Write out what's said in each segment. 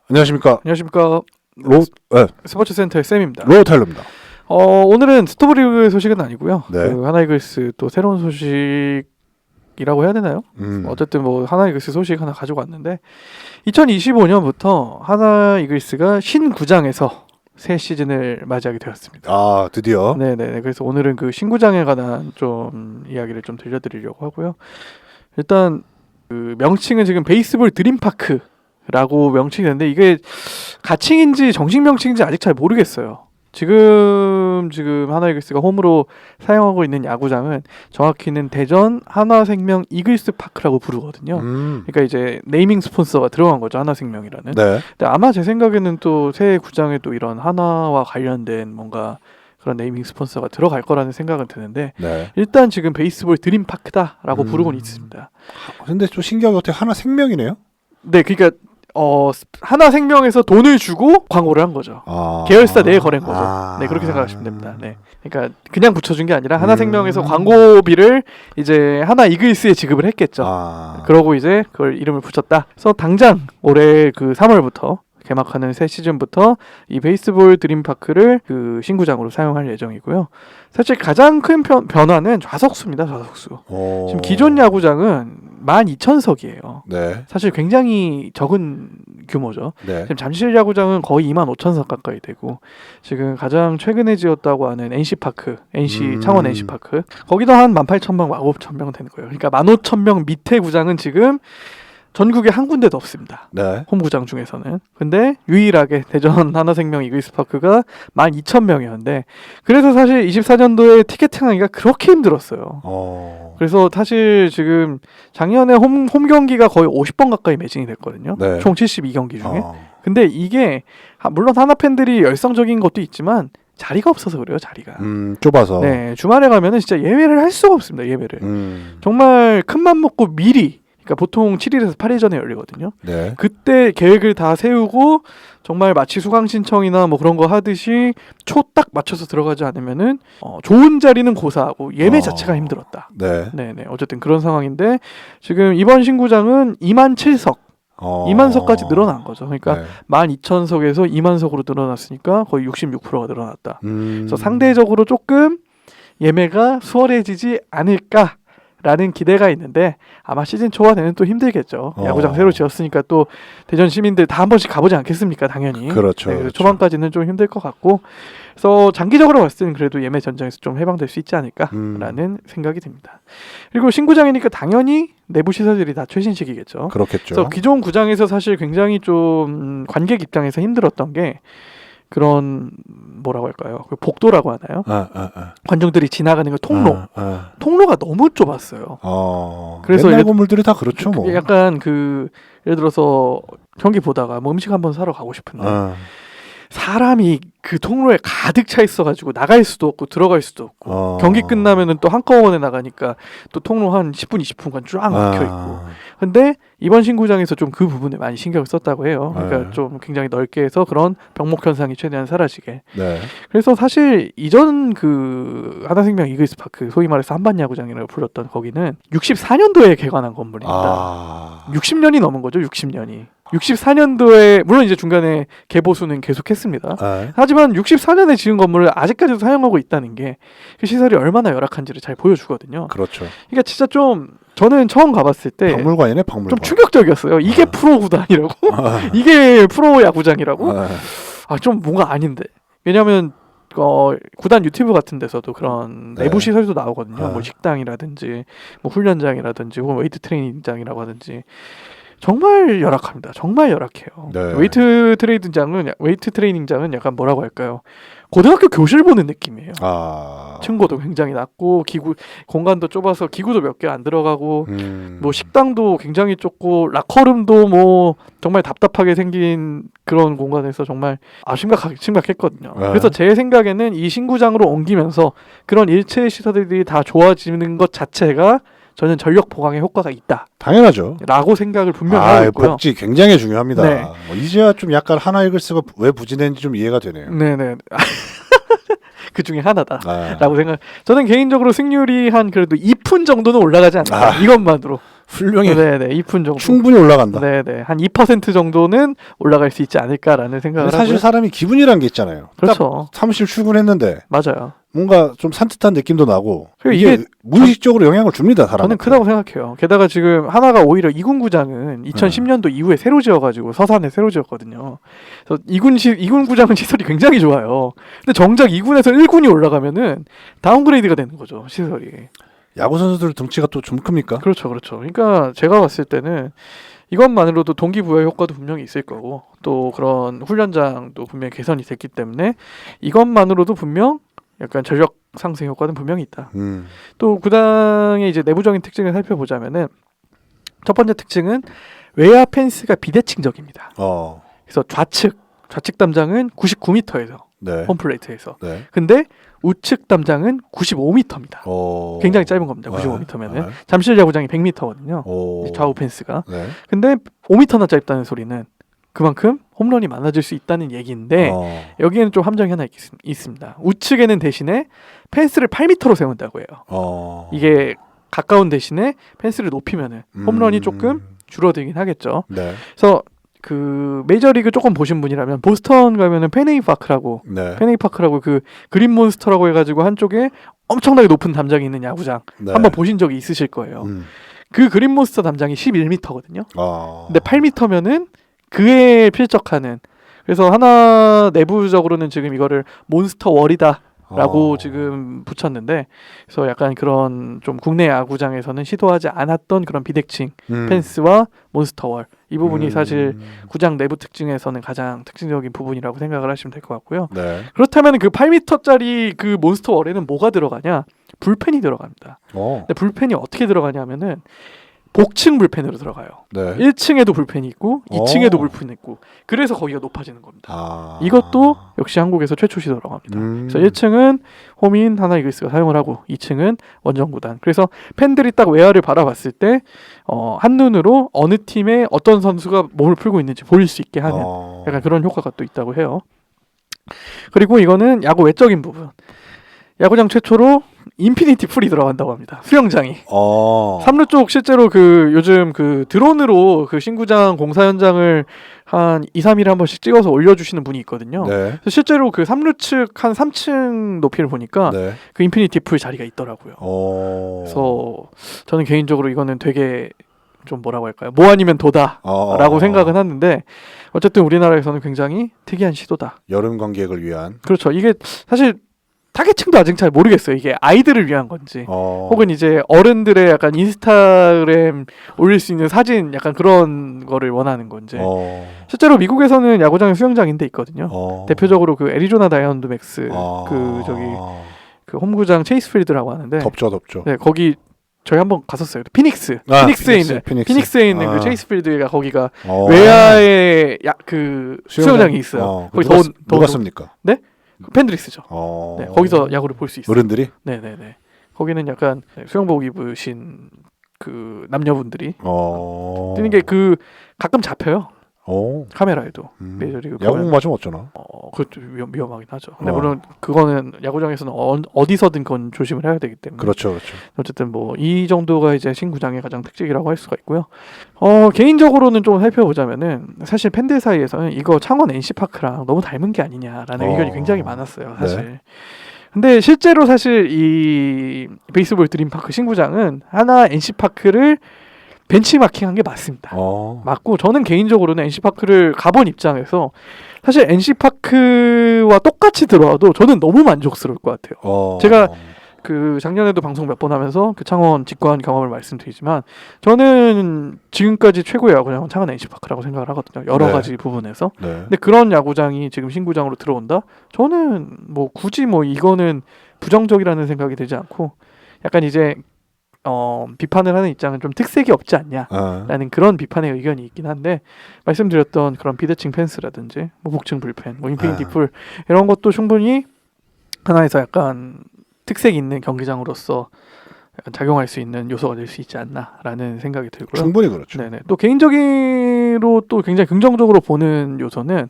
안녕하십니까. 안녕하십니까. 스포츠센터의 쌤입니다. 로타일러입니다. 오늘은 스토브리그 소식은 아니고요. 네. 그 하나이글스 또 새로운 소식이라고 해야 되나요? 어쨌든 뭐 하나이글스 소식 하나 가지고 왔는데 2025년부터 하나이글스가 신구장에서 새 시즌을 맞이하게 되었습니다. 아, 드디어. 네네. 그래서 오늘은 그 신구장에 관한 좀 이야기를 좀 들려드리려고 하고요. 일단 그 명칭은 지금 베이스볼 드림파크라고 명칭이 되는데 이게 가칭인지 정식 명칭인지 아직 잘 모르겠어요. 지금 하나이글스가 홈으로 사용하고 있는 야구장은 정확히는 대전 하나생명 이글스 파크라고 부르거든요. 그러니까 이제 네이밍 스폰서가 들어간 거죠, 하나생명이라는. 네. 근데 아마 제 생각에는 또 새 구장에 또 이런 하나와 관련된 뭔가 그런 네이밍 스폰서가 들어갈 거라는 생각은 드는데 네. 일단 지금 베이스볼 드림파크다라고 부르고는 있습니다. 근데 좀 신기하게 어떻게 하나 생명이네요? 네, 그러니까 하나생명에서 돈을 주고 광고를 한 거죠. 아. 계열사 내에 거래한 거죠. 네, 그렇게 생각하시면 됩니다. 네, 그러니까 그냥 붙여준 게 아니라 하나생명에서 광고비를 이제 하나 이글스에 지급을 했겠죠. 그러고 이제 그걸 이름을 붙였다. 그래서 당장 올해 그 3월부터 개막하는 새 시즌부터 이 베이스볼 드림파크를 그 신구장으로 사용할 예정이고요. 사실 가장 큰 변화는 좌석수입니다. 좌석수. 지금 기존 야구장은 12,000석이에요. 네. 사실 굉장히 적은 규모죠. 네. 지금 잠실 야구장은 거의 25,000석 가까이 되고 지금 가장 최근에 지었다고 하는 NC파크, 창원 NC파크 거기도 한 18,000명, 19,000명 되는 거예요. 그러니까 15,000명 밑에 구장은 지금 전국에 한 군데도 없습니다. 네. 홈구장 중에서는. 근데 유일하게 대전 하나생명 이글스파크가 12,000명이었는데 그래서 사실 24년도에 티켓팅하기가 그렇게 힘들었어요. 그래서 사실 지금 작년에 홈 경기가 거의 50번 가까이 매진이 됐거든요. 네. 총 72경기 중에. 근데 이게 물론 하나 팬들이 열성적인 것도 있지만 자리가 없어서 그래요. 자리가. 좁아서. 네, 주말에 가면은 진짜 예매를 할 수가 없습니다. 예매를. 정말 큰맘 먹고 미리. 그러니까 보통 7일에서 8일 전에 열리거든요. 네. 그때 계획을 다 세우고 정말 마치 수강 신청이나 뭐 그런 거 하듯이 초 딱 맞춰서 들어가지 않으면은 좋은 자리는 고사하고 예매 자체가 힘들었다. 네. 네네. 어쨌든 그런 상황인데 지금 이번 신구장은 27석 2만석까지 늘어난 거죠. 그러니까 네. 12,000석에서 2만석으로 늘어났으니까 거의 66%가 늘어났다. 그래서 상대적으로 조금 예매가 수월해지지 않을까 라는 기대가 있는데 아마 시즌 초가 되면 또 힘들겠죠. 야구장 새로 지었으니까 또 대전 시민들 다 한 번씩 가보지 않겠습니까? 당연히. 그렇죠. 네, 그래서 초반까지는 좀 힘들 것 같고 그래서 장기적으로 봤을 때는 그래도 예매 전장에서 좀 해방될 수 있지 않을까라는 생각이 듭니다. 그리고 신구장이니까 당연히 내부 시설들이 다 최신식이겠죠. 그렇겠죠. 그래서 기존 구장에서 사실 굉장히 좀 관객 입장에서 힘들었던 게 그런 뭐라고 할까요? 그 복도라고 하나요? 관중들이 지나가는 그 통로. 통로가 너무 좁았어요. 그래서 옛날 건물들이 다 그렇죠, 뭐. 약간 그 예를 들어서 경기 보다가 뭐 음식 한번 사러 가고 싶은데 사람이 그 통로에 가득 차 있어가지고 나갈 수도 없고 들어갈 수도 없고 경기 끝나면은 또 한꺼번에 나가니까 또 통로 한 10분 20분간 쫙 막혀 있고. 근데 이번 신구장에서 좀 그 부분에 많이 신경을 썼다고 해요. 그러니까 좀 굉장히 넓게 해서 그런 병목 현상이 최대한 사라지게. 네. 그래서 사실 이전 그 하나생명 이글스파크 소위 말해서 한반야구장이라고 불렀던 거기는 64년도에 개관한 건물입니다. 60년이 넘은 거죠. 60년이. 64년도에 물론 이제 중간에 개보수는 계속했습니다. 하지만 64년에 지은 건물을 아직까지도 사용하고 있다는 게 그 시설이 얼마나 열악한지를 잘 보여주거든요. 그렇죠. 그러니까 진짜 좀 저는 처음 가봤을 때 박물관이네, 박물관. 좀 충격적이었어요. 이게 프로 구단이라고? 이게 프로 야구장이라고? 좀 뭔가 아닌데. 왜냐하면 구단 유튜브 같은 데서도 그런 내부 시설도 나오거든요. 뭐 식당이라든지 뭐 훈련장이라든지 혹은 웨이트 트레이닝장이라고 하든지 정말 열악합니다. 정말 열악해요. 네. 웨이트 트레이닝장은 약간 뭐라고 할까요? 고등학교 교실 보는 느낌이에요. 층고도 굉장히 낮고 공간도 좁아서 기구도 몇 개 안 들어가고 뭐 식당도 굉장히 좁고 라커룸도 뭐 정말 답답하게 생긴 그런 공간에서 정말 심각했거든요. 그래서 제 생각에는 이 신구장으로 옮기면서 그런 일체 시설들이 다 좋아지는 것 자체가 저는 전력 보강에 효과가 있다. 당연하죠. 라고 생각을 분명히 하고 있고요. 복지 굉장히 중요합니다. 네. 이제야 좀 약간 하나 이글스가 왜 부진했는지 좀 이해가 되네요. 네네. 그 중에 하나다라고 생각. 저는 개인적으로 승률이 한 그래도 2푼 정도는 올라가지 않나. 이것만으로. 훌륭해. 네네 2푼 정도. 충분히 올라간다. 네네 한 2% 정도는 올라갈 수 있지 않을까라는 생각을 사실 하고요. 사람이 기분이란 게 있잖아요. 그렇죠. 딱 사무실 출근했는데 맞아요. 뭔가 좀 산뜻한 느낌도 나고 그리고 이게 무의식적으로 영향을 줍니다. 사람한테. 저는 크다고 생각해요. 게다가 지금 하나가 오히려 이군구장은 2010년도 이후에 새로 지어가지고 서산에 새로 지었거든요. 그래서 이군구장은 시설이 굉장히 좋아요. 근데 정작 2군에서 1군이 올라가면은 다운그레이드가 되는 거죠 시설이. 야구 선수들 등치가 또 좀 큽니까? 그렇죠. 그러니까 제가 봤을 때는 이것만으로도 동기부여 효과도 분명히 있을 거고 또 그런 훈련장도 분명히 개선이 됐기 때문에 이것만으로도 분명 약간 전력 상승 효과는 분명히 있다. 또 구단의 이제 내부적인 특징을 살펴보자면은 첫 번째 특징은 외야 펜스가 비대칭적입니다. 그래서 좌측 담장은 99m에서 네. 홈플레이트에서. 네. 근데 우측 담장은 95m입니다. 굉장히 짧은 겁니다. 95m면은 네. 잠실 야구장이 100m거든요. 좌우 펜스가. 네. 근데 5m나 짧다는 소리는 그만큼 홈런이 많아질 수 있다는 얘기인데 여기에는 좀 함정이 하나 있습니다. 우측에는 대신에 펜스를 8m로 세운다고 해요. 이게 가까운 대신에 펜스를 높이면은 홈런이 조금 줄어들긴 하겠죠. 네. 그래서 그 메이저리그 조금 보신 분이라면 보스턴 가면은 페네이 파크라고 그 그린 몬스터라고 해가지고 한쪽에 엄청나게 높은 담장이 있는 야구장 한번 보신 적이 있으실 거예요. 그 그린 몬스터 담장이 11m거든요. 근데 8m면은 그에 필적하는, 그래서 하나 내부적으로는 지금 이거를 몬스터 월이다라고 지금 붙였는데, 그래서 약간 그런 좀 국내 야구장에서는 시도하지 않았던 그런 비대칭 펜스와 몬스터 월, 이 부분이 사실 구장 내부 특징에서는 가장 특징적인 부분이라고 생각을 하시면 될 것 같고요. 네. 그렇다면 그 8m짜리 그 몬스터 월에는 뭐가 들어가냐? 불펜이 들어갑니다. 근데 불펜이 어떻게 들어가냐면은 복층 불펜으로 들어가요. 네. 1층에도 불펜이 있고 2층에도 불펜이 있고, 그래서 거기가 높아지는 겁니다. 이것도 역시 한국에서 최초 시도라고 합니다. 그래서 1층은 홈인 하나 이글스가 사용을 하고 2층은 원정구단. 그래서 팬들이 딱 외야를 바라봤을 때 한눈으로 어느 팀에 어떤 선수가 몸을 풀고 있는지 보일 수 있게 하는 약간 그런 효과가 또 있다고 해요. 그리고 이거는 야구 외적인 부분. 야구장 최초로 인피니티 풀이 들어간다고 합니다. 수영장이. 3루 쪽 실제로 그 요즘 그 드론으로 그 신구장 공사 현장을 한 2, 3일에 한 번씩 찍어서 올려주시는 분이 있거든요. 네. 그래서 실제로 그 3루 측 한 3층 높이를 보니까 그 인피니티 풀 자리가 있더라고요. 그래서 저는 개인적으로 이거는 되게 좀 뭐라고 할까요? 뭐 아니면 도다라고 생각은 하는데, 어쨌든 우리나라에서는 굉장히 특이한 시도다. 여름 관객을 위한. 그렇죠. 이게 사실 타겟층도 아직 잘 모르겠어요. 이게 아이들을 위한 건지 혹은 이제 어른들의 약간 인스타그램 올릴 수 있는 사진 약간 그런 거를 원하는 건지. 실제로 미국에서는 야구장에 수영장인데 있거든요. 대표적으로 그 애리조나 다이아몬드백스 그 홈구장 체이스 필드라고 하는데 덥죠. 네, 거기 저희 한번 갔었어요. 피닉스에 있는 그 체이스 필드가 거기가 외야에 그 수영장이 있어요. 거기 누가 씁니까? 네? 팬들이 쓰죠. 네, 거기서 야구를 볼 수 있어요. 어른들이? 네네네. 거기는 약간 수영복 입으신 그 남녀분들이 뛰는 게 그 가끔 잡혀요. 카메라에도. 메이저리그 야구 맞으면 어쩌나? 그것도 위험하긴 하죠. 근데 물론 그거는 야구장에서는 어디서든 그건 조심을 해야 되기 때문에. 그렇죠. 어쨌든 뭐 이 정도가 이제 신구장의 가장 특징이라고 할 수가 있고요. 개인적으로는 좀 살펴보자면은 사실 팬들 사이에서는 이거 창원 NC파크랑 너무 닮은 게 아니냐라는 의견이 굉장히 많았어요. 사실. 네. 근데 실제로 사실 이 베이스볼 드림파크 신구장은 하나 NC파크를 벤치마킹한 게 맞습니다. 맞고, 저는 개인적으로는 NC파크를 가본 입장에서 사실 NC파크와 똑같이 들어와도 저는 너무 만족스러울 것 같아요. 제가 그 작년에도 방송 몇 번 하면서 그 창원 직관 경험을 말씀드리지만, 저는 지금까지 최고의 야구장은 창원 NC파크라고 생각을 하거든요. 여러 가지 부분에서. 근데 그런 야구장이 지금 신구장으로 들어온다? 저는 뭐 굳이 뭐 이거는 부정적이라는 생각이 들지 않고, 약간 이제 비판을 하는 입장은 좀 특색이 없지 않냐라는 그런 비판의 의견이 있긴 한데, 말씀드렸던 그런 비대칭 펜스라든지 뭐 복층 불펜, 뭐 인피니티 풀 이런 것도 충분히 하나에서 약간 특색 있는 경기장으로서 약간 작용할 수 있는 요소가 될 수 있지 않나라는 생각이 들고요. 충분히 그렇죠. 네네. 또 개인적으로 또 굉장히 긍정적으로 보는 요소는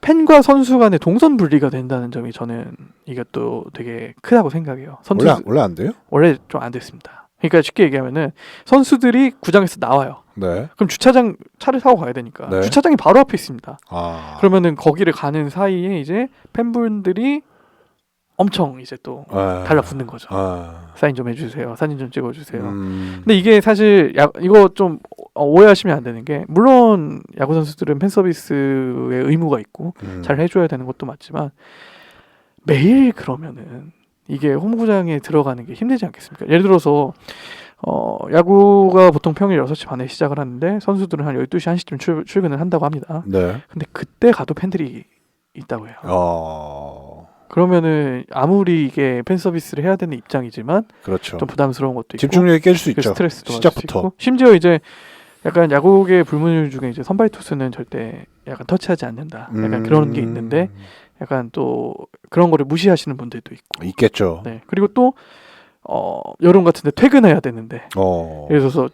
팬과 선수 간의 동선 분리가 된다는 점이 저는 이게 또 되게 크다고 생각해요. 원래 안 돼요? 원래 좀 안 됐습니다. 그러니까 쉽게 얘기하면은 선수들이 구장에서 나와요. 네. 그럼 주차장 차를 타고 가야 되니까 네. 주차장이 바로 앞에 있습니다. 아. 그러면은 거기를 가는 사이에 이제 팬분들이 엄청 이제 또 달라붙는 거죠. 사인 좀 해주세요. 사진 좀 찍어주세요. 근데 이게 사실 이거 좀 오해하시면 안 되는 게 물론 야구 선수들은 팬 서비스의 의무가 있고 잘 해줘야 되는 것도 맞지만 매일 그러면은 이게 홈구장에 들어가는 게 힘들지 않겠습니까? 예를 들어서 야구가 보통 평일 6시 반에 시작을 하는데 선수들은 한 12시 1시쯤 출근을 한다고 합니다. 네. 근데 그때 가도 팬들이 있다고 해요. 그러면은 아무리 이게 팬 서비스를 해야 되는 입장이지만 그렇죠. 좀 부담스러운 것도 있고 집중력이 깰 수 있죠. 스트레스도 시작부터. 있고. 심지어 이제 약간 야구계 불문율 중에 이제 선발 투수는 절대 약간 터치하지 않는다. 약간 그런 게 있는데 약간 또 그런 거를 무시하시는 분들도 있고. 있겠죠. 네. 그리고 또 여름 같은데 퇴근해야 되는데. 예를 들어서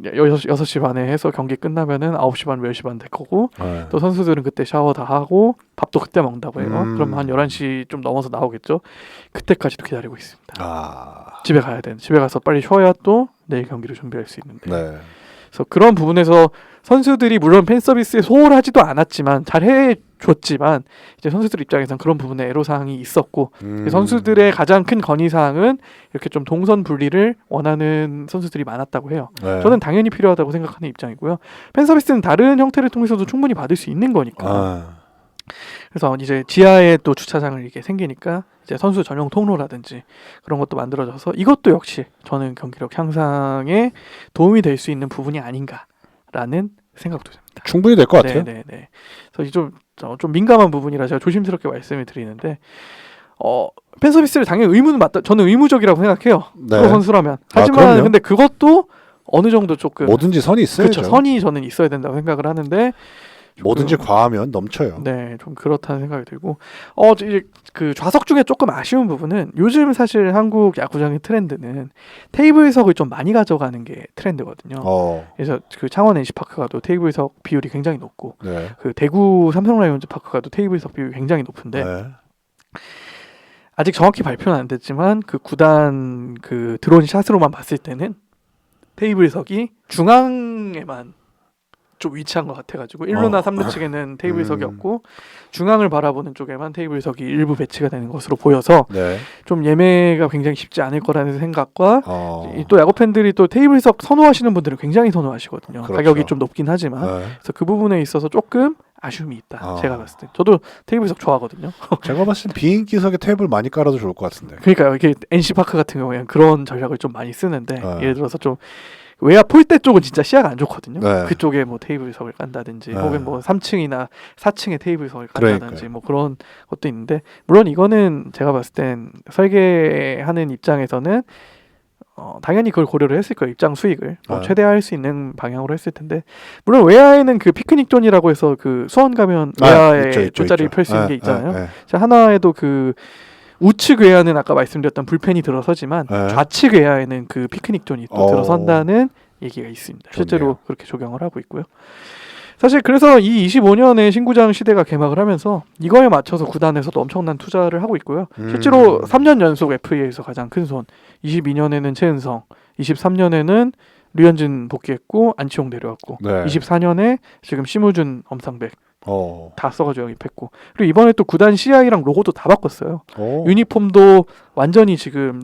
6시 반에 해서 경기 끝나면은 9시 반, 10시 반 될 거고 또 선수들은 그때 샤워 다 하고 밥도 그때 먹는다고 해요. 그럼 한 11시 좀 넘어서 나오겠죠. 그때까지도 기다리고 있습니다. 집에 가야 되는. 집에 가서 빨리 쉬어야 또 내일 경기를 준비할 수 있는데. 네. 그래서 그런 부분에서 선수들이 물론 팬 서비스에 소홀하지도 않았지만 잘 해줬지만 이제 선수들 입장에서는 그런 부분에 애로사항이 있었고 선수들의 가장 큰 건의사항은 이렇게 좀 동선 분리를 원하는 선수들이 많았다고 해요. 네. 저는 당연히 필요하다고 생각하는 입장이고요. 팬 서비스는 다른 형태를 통해서도 충분히 받을 수 있는 거니까. 그래서 이제 지하에 또 주차장을 이렇게 생기니까 이제 선수 전용 통로라든지 그런 것도 만들어져서 이것도 역시 저는 경기력 향상에 도움이 될 수 있는 부분이 아닌가라는 생각도 듭니다. 충분히 될 것 같아요. 네네네. 그래서 좀 민감한 부분이라 제가 조심스럽게 말씀을 드리는데 팬 서비스를 당연히 의무는 맞다. 저는 의무적이라고 생각해요. 네. 프로 선수라면. 하지만 그럼요. 근데 그것도 어느 정도 조금 뭐든지 선이 있어야죠. 그렇죠. 선이 저는 있어야 된다고 생각을 하는데 뭐든지 과하면 넘쳐요. 네, 좀 그렇다는 생각이 들고 이제 그 좌석 중에 조금 아쉬운 부분은 요즘 사실 한국 야구장의 트렌드는 테이블석을 좀 많이 가져가는 게 트렌드거든요. 그래서 그 창원 NC파크 가도 테이블석 비율이 굉장히 높고 네. 그 대구 삼성 라이온즈 파크 가도 테이블석 비율이 굉장히 높은데 네. 아직 정확히 발표는 안 됐지만 그 구단 그 드론 샷으로만 봤을 때는 테이블석이 중앙에만 좀 위치한 것 같아가지고 1루나 3루 측에는 테이블석이 없고 중앙을 바라보는 쪽에만 테이블석이 일부 배치가 되는 것으로 보여서 네. 좀 예매가 굉장히 쉽지 않을 거라는 생각과 또 또 야구 팬들이 또 테이블석 선호하시는 분들은 굉장히 선호하시거든요. 그렇죠. 가격이 좀 높긴 하지만 그래서 그 부분에 있어서 조금 아쉬움이 있다. 제가 봤을 때 저도 테이블석 좋아하거든요. 제가 봤을 때 비인기석에 테이블 많이 깔아도 좋을 것 같은데. 그러니까 이게 NC 파크 같은 경우에는 그런 전략을 좀 많이 쓰는데 예를 들어서 좀 외야 폴대 쪽은 진짜 시야가 안 좋거든요. 네. 그쪽에 뭐 테이블석을 깐다든지 네. 혹은 뭐 3층이나 4층에 테이블석을 깐다든지 그러니까요. 뭐 그런 것도 있는데 물론 이거는 제가 봤을 땐 설계하는 입장에서는 당연히 그걸 고려를 했을 거예요. 입장 수익을 최대화할 수 있는 방향으로 했을 텐데 물론 외야에는 그 피크닉 존이라고 해서 그 수원 가면 외야에 돗자리를 펼 수 있는 게 있잖아요. 하나에도 그 우측 외야는 아까 말씀드렸던 불펜이 들어서지만 좌측 외야에는 그 피크닉 존이 또 들어선다는 얘기가 있습니다. 실제로 그렇게 적용을 하고 있고요. 사실 그래서 이 25년의 신구장 시대가 개막을 하면서 이거에 맞춰서 구단에서도 엄청난 투자를 하고 있고요. 실제로 3년 연속 FA에서 가장 큰 손, 22년에는 최은성, 23년에는 류현진 복귀했고 안치홍 내려왔고 24년에 지금 심우준, 엄상백 다 써가지고 영입했고 그리고 이번에 또 구단 CI랑 로고도 다 바꿨어요. 유니폼도 완전히 지금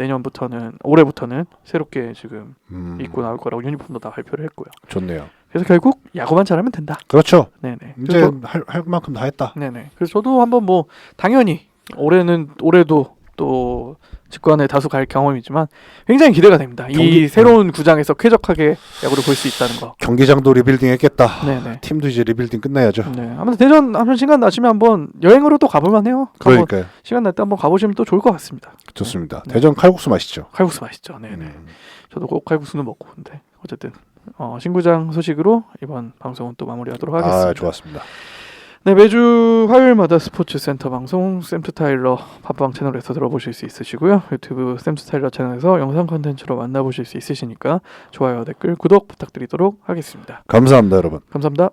올해부터는 새롭게 지금 입고 나올 거라고 유니폼도 다 발표를 했고요. 좋네요. 그래서 결국 야구만 잘하면 된다. 그렇죠. 네네. 이제 할 만큼 다 했다. 네네. 그래서 저도 한번 뭐 당연히 올해도 또 직관에 다수 갈 경험이지만 굉장히 기대가 됩니다. 이 새로운 구장에서 쾌적하게 야구를 볼 수 있다는 거. 경기장도 리빌딩했겠다. 네네. 팀도 이제 리빌딩 끝내야죠. 네. 아무튼 대전 한번 시간 나시면 한번 여행으로 또 가볼만해요. 그러니까요. 시간 날 때 한번 가보시면 또 좋을 것 같습니다. 좋습니다. 대전 칼국수 맛있죠. 칼국수 맛있죠. 네네. 저도 꼭 칼국수는 먹고 근데 어쨌든 신구장 소식으로 이번 방송은 또 마무리하도록 하겠습니다. 좋았습니다. 네, 매주 화요일마다 스포츠센터 방송 샘투 타일러 팟빵 채널에서 들어보실 수 있으시고요. 유튜브 샘투 타일러 채널에서 영상 콘텐츠로 만나보실 수 있으시니까 좋아요, 댓글, 구독 부탁드리도록 하겠습니다. 감사합니다, 여러분. 감사합니다.